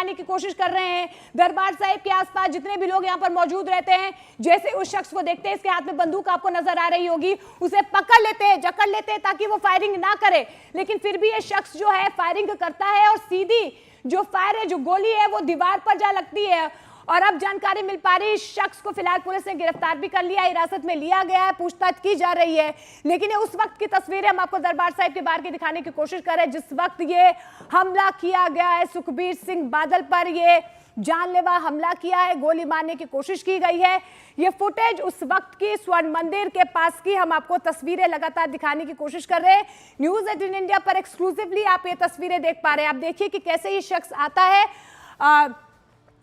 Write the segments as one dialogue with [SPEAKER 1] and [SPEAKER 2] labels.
[SPEAKER 1] दिखाने की कोशिश कर रहे हैं। दरबार साहिब के आसपास जितने भी लोग यहाँ पर मौजूद रहते हैं, जैसे उस शख्स को देखते हैं, इसके हाथ में बंदूक आपको नजर आ रही होगी, उसे पकड़ लेते हैं, जकड़ लेते हैं ताकि वो फायरिंग ना करे, लेकिन फिर भी ये शख्स जो है फायरिंग करता है और सीधी जो फायर है, जो गोली है, वो दीवार पर जा लगती है। और अब जानकारी मिल पा रही, इस शख्स को फिलहाल पुलिस ने गिरफ्तार भी कर लिया, हिरासत में लिया गया है, पूछताछ की जा रही है। लेकिन ये उस वक्त की तस्वीरें हम आपको दरबार साहिब के बाहर की दिखाने की कोशिश कर रहे हैं, जिस वक्त ये हमला किया गया है सुखबीर सिंह बादल पर, ये जानलेवा हमला किया है, गोली मारने की कोशिश की गई है। ये फुटेज उस वक्त की स्वर्ण मंदिर के पास की हम आपको तस्वीरें लगातार दिखाने की कोशिश कर रहे हैं। न्यूज़ 18 इंडिया पर एक्सक्लूसिवली आप ये तस्वीरें देख पा रहे हैं। आप देखिए कि कैसे ये शख्स आता है,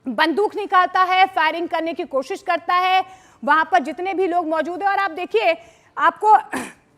[SPEAKER 1] बंदूक निकालता है, फायरिंग करने की कोशिश करता है, वहां पर जितने भी लोग मौजूद हैं। और आप देखिए, आपको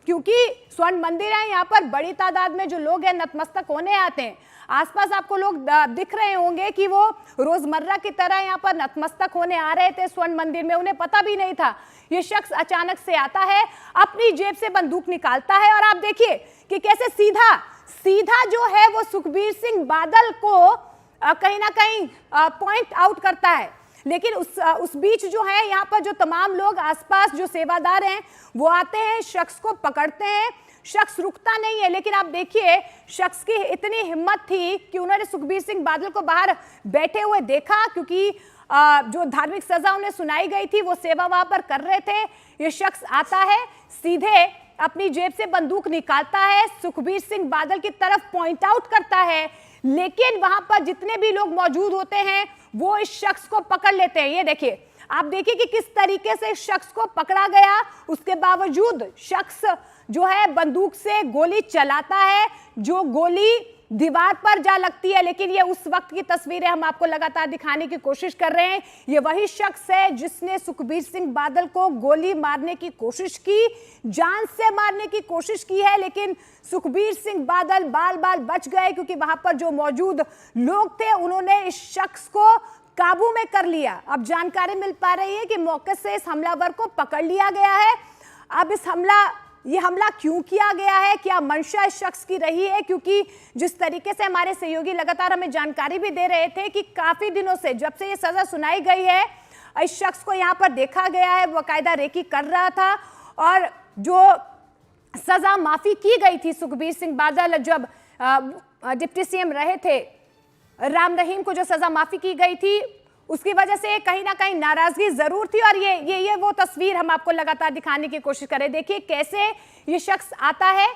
[SPEAKER 1] क्योंकि स्वर्ण मंदिर है, यहाँ पर बड़ी तादाद में जो लोग हैं नतमस्तक होने आते हैं। आसपास आपको लोग दिख रहे होंगे कि वो रोजमर्रा की तरह यहाँ पर नतमस्तक होने आ रहे थे स्वर्ण मंदिर में, उन्हें पता भी नहीं था। ये शख्स अचानक से आता है, अपनी जेब से बंदूक निकालता है और आप देखिए कि कैसे सीधा सीधा जो है वो सुखबीर सिंह बादल को कहीं ना कहीं पॉइंट आउट करता है। लेकिन उस बीच जो है यहाँ पर जो तमाम लोग आसपास जो सेवादार हैं वो आते हैं, शख्स को पकड़ते हैं, शख्स रुकता नहीं है। लेकिन आप देखिए, शख्स की इतनी हिम्मत थी कि उन्होंने सुखबीर सिंह बादल को बाहर बैठे हुए देखा, क्योंकि जो धार्मिक सजा उन्हें सुनाई गई थी वो सेवा वहां पर कर रहे थे। ये शख्स आता है, सीधे अपनी जेब से बंदूक निकालता है, सुखबीर सिंह बादल की तरफ पॉइंट आउट करता है, लेकिन वहां पर जितने भी लोग मौजूद होते हैं वो इस शख्स को पकड़ लेते हैं। ये देखिए, आप देखिए कि किस तरीके से इस शख्स को पकड़ा गया, उसके बावजूद शख्स जो है बंदूक से गोली चलाता है, जो गोली दीवार पर जा लगती है। लेकिन ये उस वक्त की तस्वीरें हम आपको लगातार दिखाने की कोशिश कर रहे हैं। ये वही शख्स है जिसने सुखबीर सिंह बादल को गोली मारने की कोशिश की, जान से मारने की कोशिश की है, लेकिन सुखबीर सिंह बादल बाल बाल बच गए, क्योंकि वहां पर जो मौजूद लोग थे उन्होंने इस शख्स को काबू में कर लिया। अब जानकारी मिल पा रही है कि मौके से इस हमलावर को पकड़ लिया गया है। अब ये हमला क्यों किया गया है, क्या मंशा इस शख्स की रही है, क्योंकि जिस तरीके से हमारे सहयोगी लगातार हमें जानकारी भी दे रहे थे कि काफी दिनों से, जब से ये सजा सुनाई गई है, इस शख्स को यहाँ पर देखा गया है, बाकायदा रेकी कर रहा था। और जो सजा माफी की गई थी सुखबीर सिंह बादल जब डिप्टी सीएम रहे थे, राम रहीम को जो सजा माफी की गई थी, उसकी वजह से कहीं ना कहीं नाराजगी जरूर थी। और ये वो तस्वीर हम आपको लगातार दिखाने की कोशिश करें। देखिए कैसे ये शख्स आता है,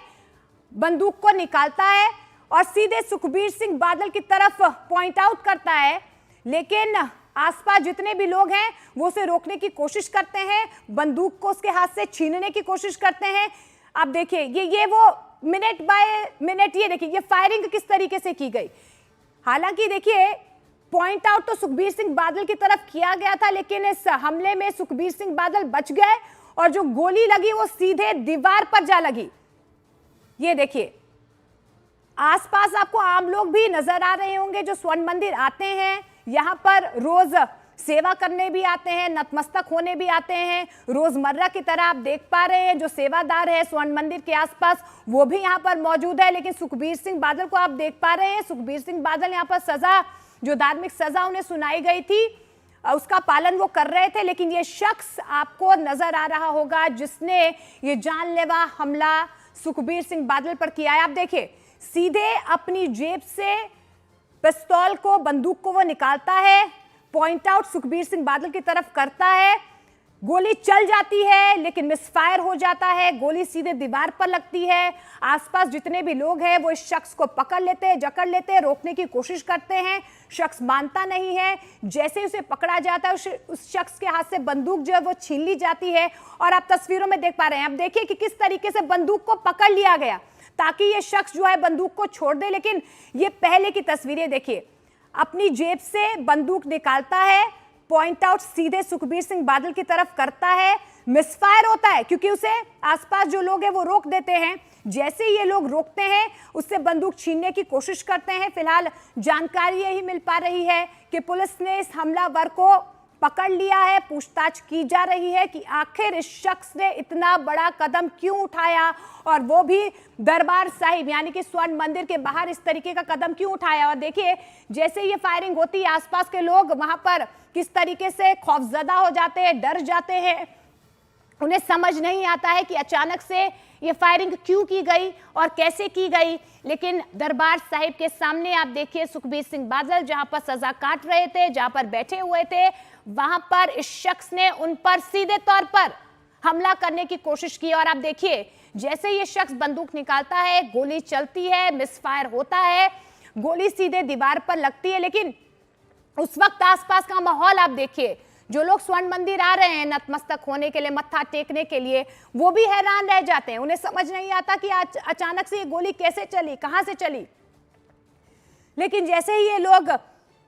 [SPEAKER 1] बंदूक को निकालता है और सीधे सुखबीर सिंह बादल की तरफ पॉइंट आउट करता है, लेकिन आसपास जितने भी लोग हैं वो उसे रोकने की कोशिश करते हैं, बंदूक को उसके हाथ से छीनने की कोशिश करते हैं। आप देखिए, ये वो मिनट बाय मिनट, ये देखिए ये फायरिंग किस तरीके से की गई। हालांकि देखिए, पॉइंट आउट तो सुखबीर सिंह बादल की तरफ किया गया था, लेकिन इस हमले में सुखबीर सिंह बादल बच गए और जो गोली लगी वो सीधे दीवार पर जा लगी। ये देखिए, आसपास आपको आम लोग भी नजर आ रहे होंगे जो स्वर्ण मंदिर आते हैं, यहां पर रोज सेवा करने भी आते हैं, नतमस्तक होने भी आते हैं, रोजमर्रा की तरह आप देख पा रहे हैं। जो सेवादार है स्वर्ण मंदिर के आसपास वो भी यहां पर मौजूद है। लेकिन सुखबीर सिंह बादल को आप देख पा रहे हैं, सुखबीर सिंह बादल यहां पर सजा, जो धार्मिक सजा उन्हें सुनाई गई थी, उसका पालन वो कर रहे थे। लेकिन ये शख्स आपको नजर आ रहा होगा जिसने ये जानलेवा हमला सुखबीर सिंह बादल पर किया है। आप देखिए, सीधे अपनी जेब से पिस्तौल को, बंदूक को वो निकालता है, पॉइंट आउट सुखबीर सिंह बादल की तरफ करता है, गोली चल जाती है लेकिन मिसफायर हो जाता है, गोली सीधे दीवार पर लगती है। आसपास जितने भी लोग हैं वो इस शख्स को पकड़ लेते हैं, जकड़ लेते हैं, रोकने की कोशिश करते हैं, शख्स मानता नहीं है। जैसे उसे पकड़ा जाता है उस शख्स के हाथ से बंदूक जो है वो छीन ली जाती है और आप तस्वीरों में देख पा रहे हैं। अब देखिए कि किस तरीके से बंदूक को पकड़ लिया गया ताकि ये शख्स जो है बंदूक को छोड़ दे। लेकिन ये पहले की तस्वीरें देखिए, अपनी जेब से बंदूक निकालता है, पॉइंट आउट सीधे सुखबीर सिंह बादल की तरफ करता है, मिसफायर होता है क्योंकि उसे आसपास जो लोग हैं वो रोक देते हैं। जैसे ये लोग रोकते हैं उससे बंदूक छीनने की कोशिश करते हैं। फिलहाल जानकारी यही मिल पा रही है कि पुलिस ने इस हमलावर को पकड़ लिया है। पूछताछ की जा रही है कि आखिर इस शख्स ने इतना बड़ा कदम क्यों उठाया, और वो भी दरबार साहिब यानी कि स्वर्ण मंदिर के बाहर इस तरीके का कदम क्यों उठाया। और देखिए जैसे ये फायरिंग होती है आसपास के लोग वहां पर किस तरीके से खौफजदा हो जाते हैं, डर जाते हैं। उन्हें समझ नहीं आता है कि अचानक से ये फायरिंग क्यों की गई और कैसे की गई। लेकिन दरबार साहिब के सामने आप देखिए सुखबीर सिंह बादल जहां पर सजा काट रहे थे, जहां पर बैठे हुए थे, वहां पर इस शख्स ने उन पर सीधे तौर पर हमला करने की कोशिश की। और आप देखिए जैसे ये शख्स बंदूक निकालता है, गोली चलती है, मिसफायर होता है, गोली सीधे दीवार पर लगती है। लेकिन उस वक्त आसपास का माहौल आप देखिए, जो लोग स्वर्ण मंदिर आ रहे हैं नतमस्तक होने के लिए, मत्था टेकने के लिए, वो भी हैरान रह जाते हैं। उन्हें समझ नहीं आता कि अचानक से ये गोली कैसे चली, कहां से चली। लेकिन जैसे ही ये लोग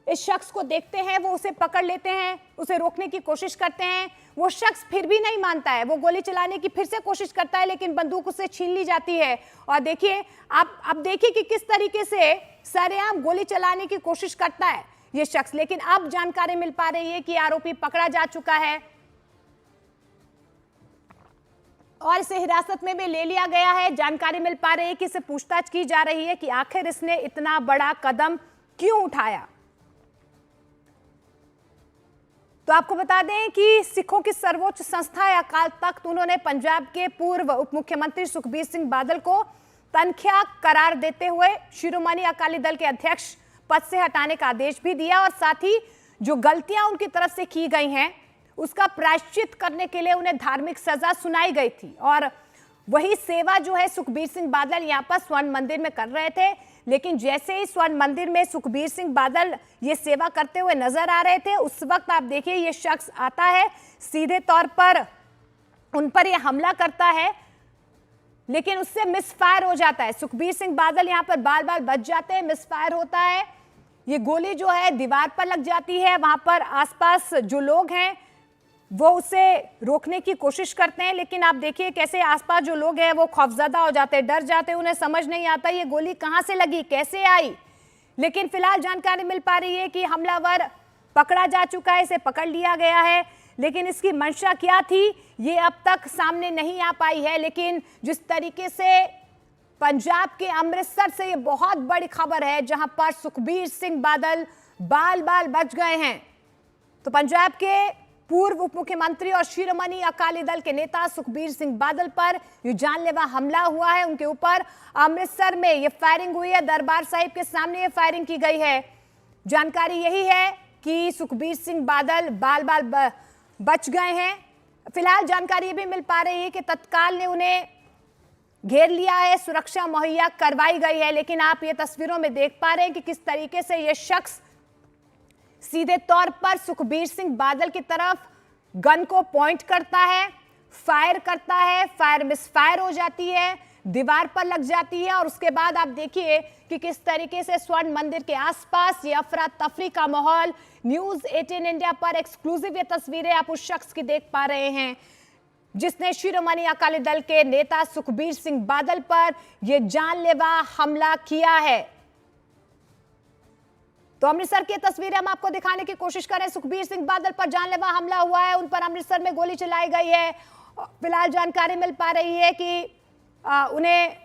[SPEAKER 1] इस शख्स को देखते हैं वो उसे पकड़ लेते हैं, उसे रोकने की कोशिश करते हैं। वो शख्स फिर भी नहीं मानता है, वो गोली चलाने की फिर से कोशिश करता है, लेकिन बंदूक उससे छीन ली जाती है। और देखिए आप देखिए कि किस तरीके से सरेआम गोली चलाने की कोशिश करता है ये शख्स। लेकिन अब जानकारी मिल पा रही है कि आरोपी पकड़ा जा चुका है और इसे हिरासत में भी ले लिया गया है। जानकारी मिल पा रही है कि इसे पूछताछ की जा रही है कि आखिर इसने इतना बड़ा कदम क्यों उठाया। तो आपको बता दें कि सिखों की सर्वोच्च संस्था है अकाल तख्त, उन्होंने पंजाब के पूर्व उप मुख्यमंत्री सुखबीर सिंह बादल को तनख्याह करार देते हुए शिरोमणि अकाली दल के अध्यक्ष पद से हटाने का आदेश भी दिया। और साथ ही जो गलतियां उनकी तरफ से की गई हैं उसका प्रायश्चित करने के लिए उन्हें धार्मिक सजा सुनाई गई थी। और वही सेवा जो है सुखबीर सिंह बादल यहां पर स्वर्ण मंदिर में कर रहे थे। लेकिन जैसे ही स्वर्ण मंदिर में सुखबीर सिंह बादल ये सेवा करते हुए नजर आ रहे थे, उस वक्त आप देखिए ये शख्स आता है, सीधे तौर पर उन पर यह हमला करता है, लेकिन उससे मिसफायर हो जाता है। सुखबीर सिंह बादल यहां पर बाल बाल बच जाते हैं, मिसफायर होता है। ये गोली जो है दीवार पर लग जाती है। वहां पर आसपास जो लोग हैं वो उसे रोकने की कोशिश करते हैं, लेकिन आप देखिए कैसे आसपास जो लोग हैं वो खौफजदा हो जाते हैं, डर जाते हैं। उन्हें समझ नहीं आता ये गोली कहां से लगी, कैसे आई। लेकिन फिलहाल जानकारी मिल पा रही है कि हमलावर पकड़ा जा चुका है, इसे पकड़ लिया गया है। लेकिन इसकी मंशा क्या थी ये अब तक सामने नहीं आ पाई है। लेकिन जिस तरीके से पंजाब के अमृतसर से ये बहुत बड़ी खबर है जहां पर सुखबीर सिंह बादल बाल बाल बच गए हैं। तो पंजाब के पूर्व उप मुख्यमंत्री और शिरोमणि अकाली दल के नेता सुखबीर सिंह बादल पर ये जानलेवा हमला हुआ है। उनके ऊपर अमृतसर में ये फायरिंग हुई है, दरबार साहिब के सामने ये फायरिंग की गई है। जानकारी यही है कि सुखबीर सिंह बादल बाल बाल बच गए हैं। फिलहाल जानकारी ये भी मिल पा रही है कि तत्काल ने उन्हें घेर लिया है, सुरक्षा मुहैया करवाई गई है। लेकिन आप ये तस्वीरों में देख पा रहे हैं कि किस तरीके से ये शख्स सीधे तौर पर सुखबीर सिंह बादल की तरफ गन को पॉइंट करता है, फायर करता है, फायर मिसफायर हो जाती है, दीवार पर लग जाती है। और उसके बाद आप देखिए कि किस तरीके से स्वर्ण मंदिर के आसपास ये अफरा तफरी का माहौल। न्यूज़ 18 इंडिया पर एक्सक्लूसिव ये तस्वीरें आप उस शख्स की देख पा रहे हैं जिसने शिरोमणि अकाली दल के नेता सुखबीर सिंह बादल पर यह जानलेवा हमला किया है। तो अमृतसर की तस्वीरें हम आपको दिखाने की कोशिश करें। सुखबीर सिंह बादल पर जानलेवा हमला हुआ है, उन पर अमृतसर में गोली चलाई गई है। फिलहाल जानकारी मिल पा रही है कि उन्हें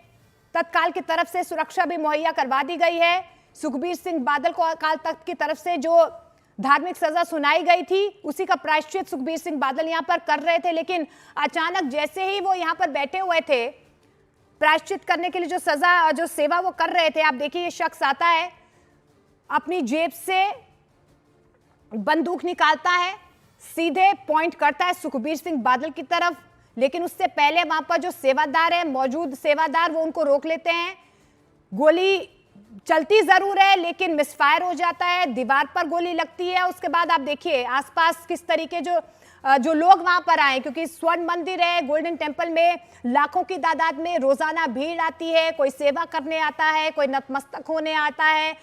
[SPEAKER 1] तत्काल की तरफ से सुरक्षा भी मुहैया करवा दी गई है। सुखबीर सिंह बादल को अकाल तख्त की तरफ से जो धार्मिक सजा सुनाई गई थी उसी का प्रायश्चित सुखबीर सिंह बादल यहां पर कर रहे थे। लेकिन अचानक जैसे ही वो यहां पर बैठे हुए थे प्रायश्चित करने के लिए जो सजा जो सेवा वो कर रहे थे, आप देखिए ये शख्स आता है, अपनी जेब से बंदूक निकालता है, सीधे पॉइंट करता है सुखबीर सिंह बादल की तरफ। लेकिन उससे पहले वहां पर जो सेवादार है, मौजूद सेवादार, वो उनको रोक लेते हैं। गोली चलती जरूर है लेकिन मिसफायर हो जाता है, दीवार पर गोली लगती है। उसके बाद आप देखिए आसपास किस तरीके जो लोग वहां पर आए, क्योंकि स्वर्ण मंदिर है, गोल्डन टेम्पल में लाखों की तादाद में रोजाना भीड़ आती है। कोई सेवा करने आता है, कोई नतमस्तक होने आता है।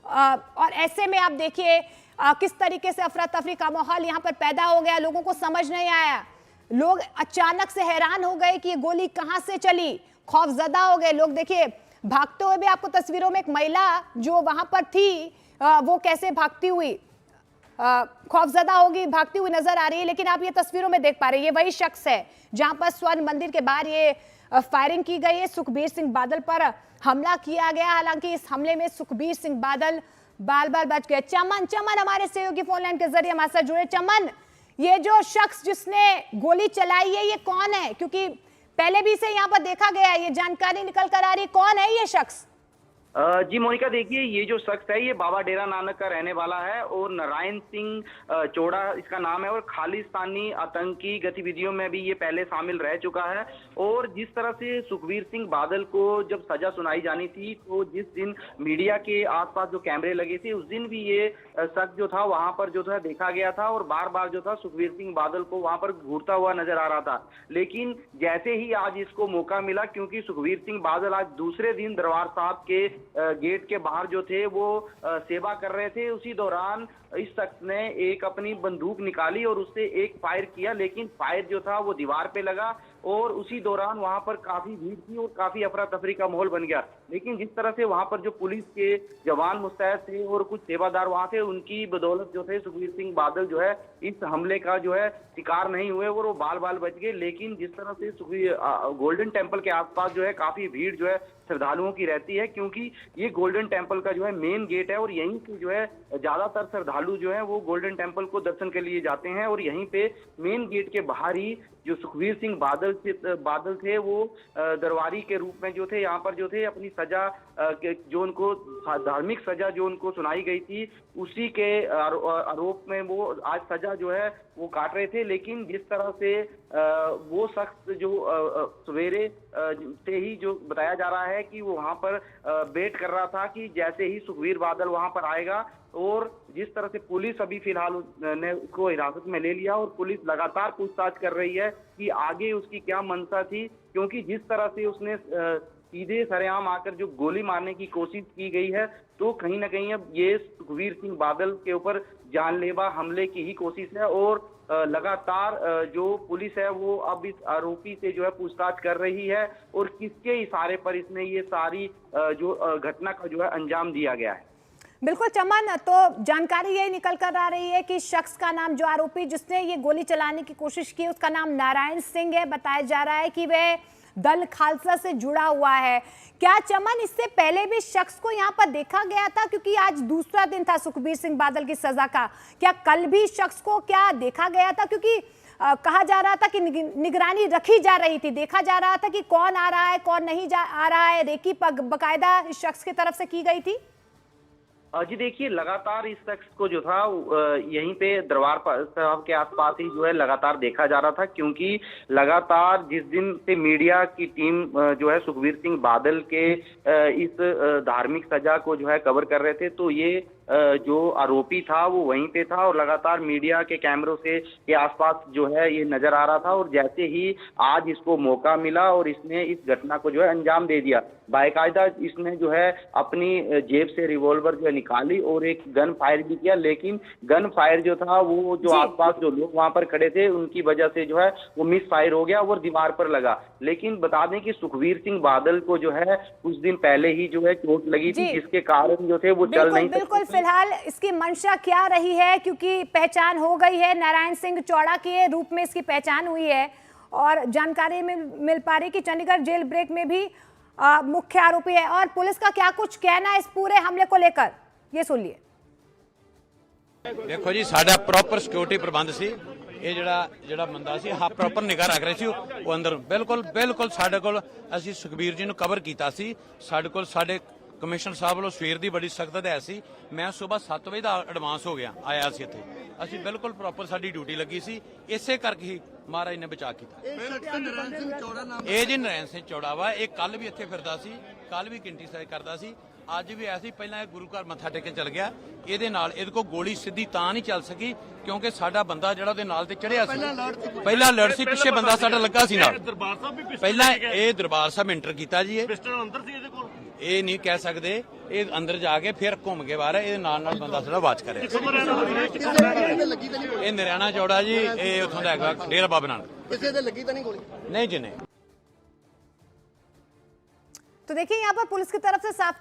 [SPEAKER 1] और ऐसे में आप देखिए किस तरीके से अफरा तफरी का माहौल यहाँ पर पैदा हो गया। लोगों को समझ नहीं आया, लोग अचानक से हैरान हो गए कि ये गोली कहाँ से चली, खौफजदा हो गए लोग। देखिए भागते हुए भी आपको तस्वीरों में एक महिला जो वहां पर थी वो कैसे भागती हुई खौफजदा होगी, भागती हुई नजर आ रही है। लेकिन आप ये तस्वीरों में देख पा रहे हैं, ये वही शख्स है जहां पर स्वर्ण मंदिर के बाहर ये फायरिंग की गई है। सुखबीर सिंह बादल पर हमला किया गया। हालांकि इस हमले में सुखबीर सिंह बादल बाल बाल बच गए। चमन हमारे सहयोगी फोन लाइन के जरिए हमारे साथ जुड़े। चमन, ये जो शख्स जिसने गोली चलाई है ये कौन है? क्योंकि पहले भी इसे यहाँ पर देखा गया है, ये जानकारी निकल कर आ रही, कौन है ये शख्स?
[SPEAKER 2] जी मोनिका, देखिए ये जो शख्स है ये बाबा डेरा नानक का रहने वाला है और नारायण सिंह चोड़ा इसका नाम है और खालिस्तानी आतंकी गतिविधियों में भी ये पहले शामिल रह चुका है। और जिस तरह से सुखबीर सिंह बादल को जब सजा सुनाई जानी थी तो जिस दिन मीडिया के आसपास जो कैमरे लगे थे उस दिन भी ये शख्स जो था वहां पर जो था देखा गया था और बार बार जो था सुखबीर सिंह बादल को वहां पर घूरता हुआ नजर आ रहा था। लेकिन जैसे ही आज इसको मौका मिला, क्योंकि सुखबीर सिंह बादल आज दूसरे दिन दरबार साहब के गेट के बाहर जो थे वो सेवा कर रहे थे, उसी दौरान इस शख्स ने एक अपनी बंदूक निकाली और उससे एक फायर किया। लेकिन फायर जो था वो दीवार पे लगा और उसी दौरान वहां पर काफी भीड़ थी और काफी अफरा तफरी का माहौल बन गया। लेकिन जिस तरह से वहां पर जो पुलिस के जवान मुस्तैद थे और कुछ सेवादार वहां थे, उनकी बदौलत जो थे सुखबीर सिंह बादल जो है इस हमले का जो है शिकार नहीं हुए और वो बाल बाल बच गए। लेकिन जिस तरह से गोल्डन टेम्पल के आसपास जो है काफी भीड़ जो है श्रद्धालुओं की रहती है, क्योंकि ये गोल्डन टेम्पल का जो है मेन गेट है और यहीं से जो है ज्यादातर श्रद्धालु जो है वो गोल्डन टेम्पल को दर्शन के लिए जाते हैं। और यहीं पे मेन गेट के बाहर ही जो सुखबीर सिंह बादल थे वो दरबारी के रूप में जो थे यहाँ पर जो थे अपनी सजा जो उनको धार्मिक सजा जो उनको सुनाई गई थी उसी के आरोप में वो आज सजा जो है वो काट रहे थे। लेकिन जिस तरह से वो शख्स जो सवेरे से ही जो बताया जा रहा है कि वो वहां पर वेट कर रहा था कि जैसे ही सुखबीर बादल वहां पर आएगा, और जिस तरह से पुलिस अभी फिलहाल ने उसको हिरासत में ले लिया और पुलिस लगातार पूछताछ कर रही है कि आगे उसकी क्या मंशा थी, क्योंकि जिस तरह से उसने सीधे सरेआम आकर जो गोली मारने की कोशिश की गई है तो कहीं ना कहीं अब ये सुखबीर सिंह बादल के ऊपर जानलेवा हमले की ही कोशिश है। और लगातार जो पुलिस है वो अब इस आरोपी से जो है पूछताछ कर रही है और किसके इशारे पर इसने ये सारी जो घटना का जो है अंजाम दिया गया है।
[SPEAKER 1] बिल्कुल चमन, तो जानकारी यही निकल कर आ रही है कि शख्स का नाम, जो आरोपी जिसने ये गोली चलाने की कोशिश की, उसका नाम नारायण सिंह है। बताया जा रहा है कि वह दल खालसा से जुड़ा हुआ है। क्या चमन इससे पहले भी शख्स को यहाँ पर देखा गया था? क्योंकि आज दूसरा दिन था सुखबीर सिंह बादल की सजा का, क्या कल भी शख्स को क्या देखा गया था? क्योंकि कहा जा रहा था कि निगरानी रखी जा रही थी, देखा जा रहा था कि कौन आ रहा है कौन नहीं आ रहा है, रेकी बकायदा इस शख्स की तरफ से की गई थी।
[SPEAKER 2] जी देखिए, लगातार इस शख्स को जो था यहीं पे दरबार साहब के आसपास ही जो है लगातार देखा जा रहा था, क्योंकि लगातार जिस दिन से मीडिया की टीम जो है सुखबीर सिंह बादल के इस धार्मिक सजा को जो है कवर कर रहे थे, तो ये जो आरोपी था वो वहीं पे था और लगातार मीडिया के कैमरों से के आसपास जो है ये नजर आ रहा था। और जैसे ही आज इसको मौका मिला और इसने इस घटना को जो है अंजाम दे दिया, बाकायदा इसने जो है अपनी जेब से रिवॉल्वर जो है निकाली और एक गन फायर भी किया। लेकिन गन फायर जो था वो जो आसपास जो लोग वहां पर खड़े थे उनकी वजह से जो है वो मिस फायर हो गया और दीवार पर लगा। लेकिन बता दें कि सुखबीर सिंह बादल को जो है कुछ दिन पहले ही जो है चोट लगी थी, जिसके कारण जो थे वो चल नहीं सकते।
[SPEAKER 1] फिलहाल इसकी मंशा क्या रही है? क्योंकि पहचान हो गई है, नारायण सिंह चौड़ा के रूप में इसकी पहचान हुई है और जानकारी मिल पा रही कि चंडीगढ़ जेल ब्रेक में भी मुख्य आरोपी है। और पुलिस का क्या कुछ कहना है इस पूरे हमले को लेकर, ये सुन लिए।
[SPEAKER 3] देखो जी, साडा प्रॉपर सिक्योरिटी प्रबंध सी, ये ਜਿਹੜਾ ਬੰਦਾ ਸੀ ਹਾਂ ਪ੍ਰੋਪਰ ਨਿਗਾਹ ਰੱਖ ਰਹੇ ਸੀ ਉਹ ਅੰਦਰ ਬਿਲਕੁਲ ਸਾਡੇ ਕੋਲ ਅਸੀਂ ਸੁਖਬੀਰ ਜੀ ਨੂੰ ਕਵਰ ਕੀਤਾ ਸੀ। ਸਾਡੇ ਕੋਲ ਸਾਡੇ ਕਮਿਸ਼ਨਰ ਸਾਹਿਬ ਵੱਲੋਂ ਸਵੇਰ ਦੀ ਬੜੀ ਸਖਤ ਹਦਾਇਤ ਸੀ। ਮੈਂ ਸਵੇਰ 7 ਵਜੇ ਦਾ ਐਡਵਾਂਸ ਹੋ ਗਿਆ ਆਇਆ ਸੀ ਇੱਥੇ, ਅਸੀਂ ਬਿਲਕੁਲ ਪ੍ਰੋਪਰ ਸਾਡੀ ਡਿਊਟੀ ਲੱਗੀ ਸੀ, ਇਸੇ ਕਰਕੇ ਹੀ ਮਹਾਰਾਜ ਨੇ ਬਚਾ ਕੀਤਾ। ਇਹ ਜੀ ਨਾਰਾਇਣ ਸਿੰਘ ਚੌੜਾ ਵਾ, ਇਹ ਕੱਲ ਵੀ ਇੱਥੇ ਫਿਰਦਾ ਸੀ, ਕੱਲ ਵੀ ਕਿੰਟੀ ਸਾਈ ਕਰਦਾ ਸੀ, ਅੱਜ ਵੀ ਐਸੀ ਪਹਿਲਾਂ ਇਹ ਗੁਰੂ ਘਰ ਮੱਥਾ ਟੇਕ ਕੇ ਚਲ ਗਿਆ। ਇਹਦੇ ਨਾਲ ਇਹਦੇ ਕੋਲ ਗੋਲੀ ਸਿੱਧੀ ਤਾਂ ਨਹੀਂ ਚੱਲ ਸਕੀ ਕਿਉਂਕਿ ਸਾਡਾ ਬੰਦਾ ਜਿਹੜਾ ਉਹਦੇ ਨਾਲ ਤੇ ਚੜਿਆ ਸੀ, ਪਹਿਲਾਂ ਲੜ ਸੀ, ਪਿੱਛੇ ਬੰਦਾ ਸਾਡਾ ਲੱਗਾ ਸੀ ਨਾਲ। ਪਹਿਲਾਂ ਇਹ ਦਰਬਾਰ ਸਾਹਿਬ ਇੰਟਰ ਕੀਤਾ ਜੀ, ਇਹ ਨਹੀਂ ਕਹਿ ਸਕਦੇ, ਇਹ ਅੰਦਰ ਜਾ ਕੇ ਫਿਰ ਘੁੰਮ ਕੇ ਬਾਹਰ ਇਹਦੇ ਨਾਲ ਬੰਦਾ ਸਾਡਾ ਵਾਚ ਕਰਿਆ। ਇਹ ਨਰਿਆਣਾ ਚੌੜਾ ਜੀ, ਇਹ ਉੱਥੋਂ ਦਾ ਹੈਗਾ ਡੇਰਾ ਬਾਬਾ ਨਾਨਕ। ਕਿਸੇ ਦੇ ਲੱਗੀ ਤਾਂ ਨਹੀਂ ਗੋਲੀ? नहीं जी नहीं।
[SPEAKER 1] तो देखिए यहाँ पर पुलिस की तरफ से साफ